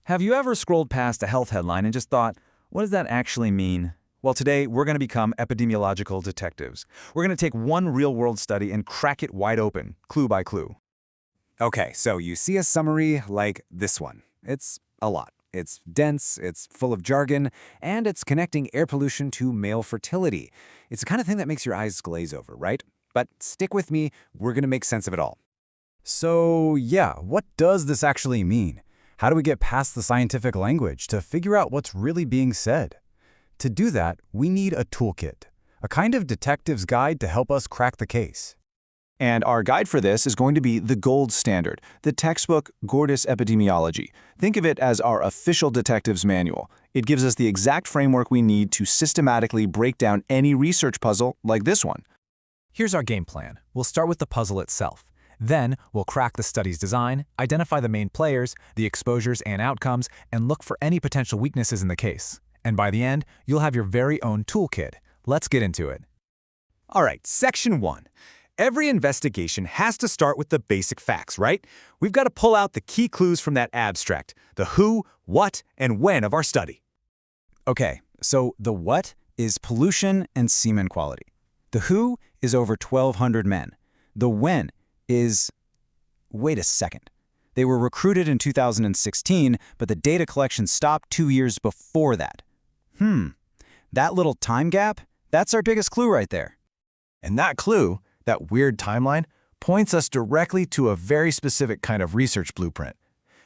Have you ever scrolled past a health headline and just thought, what does that actually mean? Well, today we're going to become epidemiological detectives. We're going to take one real-world study and crack it wide open, clue by clue. Okay, so you see a summary like this one. It's a lot. It's dense, it's full of jargon, and it's connecting air pollution to male fertility. It's the kind of thing that makes your eyes glaze over, right? But stick with me, we're going to make sense of it all. So, yeah, what does this actually mean? How do we get past the scientific language to figure out what's really being said? To do that, we need a toolkit, a kind of detective's guide to help us crack the case. And our guide for this is going to be the gold standard, the textbook Gordis Epidemiology. Think of it as our official detective's manual. It gives us the exact framework we need to systematically break down any research puzzle like this one. Here's our game plan. We'll start with the puzzle itself. Then, we'll crack the study's design, identify the main players, the exposures and outcomes, and look for any potential weaknesses in the case. And by the end, you'll have your very own toolkit. Let's get into it. All right, Section 1. Every investigation has to start with the basic facts, right? We've got to pull out the key clues from that abstract, the who, what, and when of our study. Okay, so the what is pollution and semen quality. The who is over 1,200 men. The when is... Wait a second. They were recruited in 2016, but the data collection stopped 2 years before that. That little time gap, that's our biggest clue right there. And that clue, that weird timeline, points us directly to a very specific kind of research blueprint.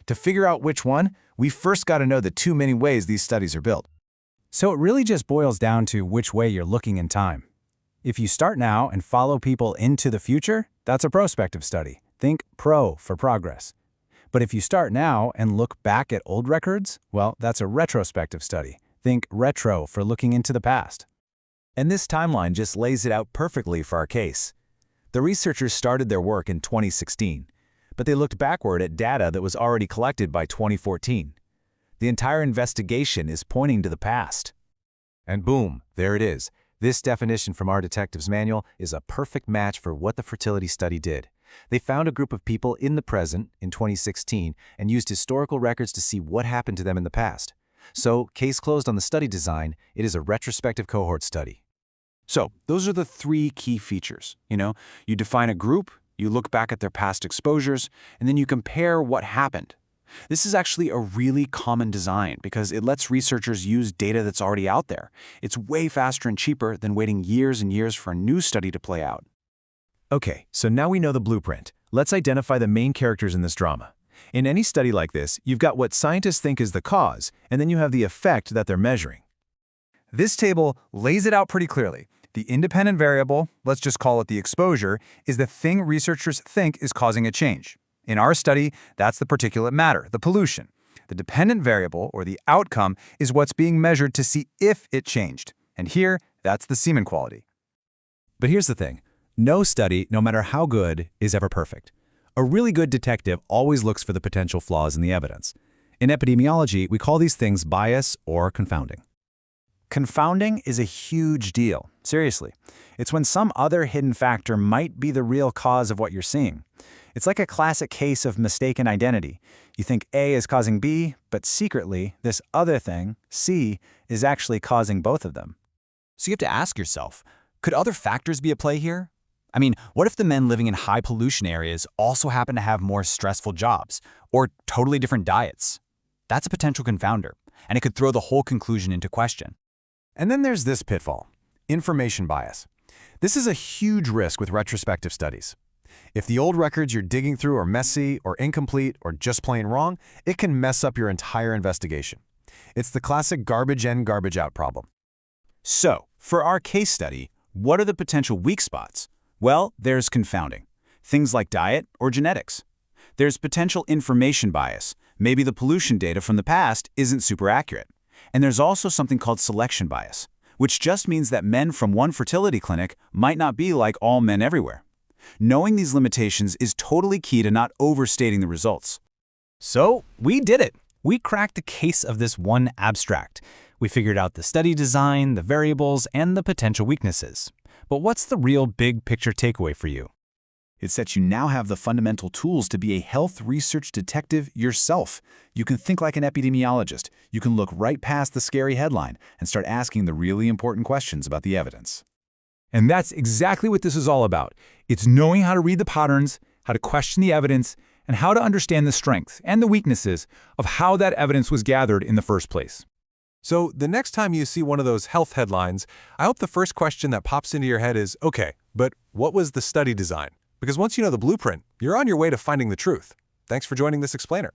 To figure out which one, we first got to know the too many ways these studies are built. So it really just boils down to which way you're looking in time. If you start now and follow people into the future, that's a prospective study. Think pro for progress. But if you start now and look back at old records, well, that's a retrospective study. Think retro for looking into the past. And this timeline just lays it out perfectly for our case. The researchers started their work in 2016, but they looked backward at data that was already collected by 2014. The entire investigation is pointing to the past. And boom, there it is. This definition from our detective's manual is a perfect match for what the fertility study did. They found a group of people in the present, in 2016, and used historical records to see what happened to them in the past. So, case closed on the study design, it is a retrospective cohort study. So, those are the three key features. You define a group, you look back at their past exposures, and then you compare what happened. This is actually a really common design because it lets researchers use data that's already out there. It's way faster and cheaper than waiting years and years for a new study to play out. Okay, so now we know the blueprint. Let's identify the main characters in this drama. In any study like this, you've got what scientists think is the cause, and then you have the effect that they're measuring. This table lays it out pretty clearly. The independent variable, let's just call it the exposure, is the thing researchers think is causing a change. In our study, that's the particulate matter, the pollution. The dependent variable, or the outcome, is what's being measured to see if it changed. And here, that's the semen quality. But here's the thing. No study, no matter how good, is ever perfect. A really good detective always looks for the potential flaws in the evidence. In epidemiology, we call these things bias or confounding. Confounding is a huge deal. Seriously. It's when some other hidden factor might be the real cause of what you're seeing. It's like a classic case of mistaken identity. You think A is causing B, but secretly, this other thing, C, is actually causing both of them. So you have to ask yourself, could other factors be at play here? I mean, what if the men living in high pollution areas also happen to have more stressful jobs or totally different diets? That's a potential confounder, and it could throw the whole conclusion into question. And then there's this pitfall, information bias. This is a huge risk with retrospective studies. If the old records you're digging through are messy or incomplete or just plain wrong, it can mess up your entire investigation. It's the classic garbage in, garbage out problem. So, for our case study, what are the potential weak spots? Well, there's confounding. Things like diet or genetics. There's potential information bias. Maybe the pollution data from the past isn't super accurate. And there's also something called selection bias, which just means that men from one fertility clinic might not be like all men everywhere. Knowing these limitations is totally key to not overstating the results. So, we did it. We cracked the case of this one abstract. We figured out the study design, the variables, and the potential weaknesses. But what's the real big picture takeaway for you? It's that you now have the fundamental tools to be a health research detective yourself. You can think like an epidemiologist. You can look right past the scary headline and start asking the really important questions about the evidence. And that's exactly what this is all about. It's knowing how to read the patterns, how to question the evidence, and how to understand the strengths and the weaknesses of how that evidence was gathered in the first place. So the next time you see one of those health headlines, I hope the first question that pops into your head is, okay, but what was the study design? Because once you know the blueprint, you're on your way to finding the truth. Thanks for joining this explainer.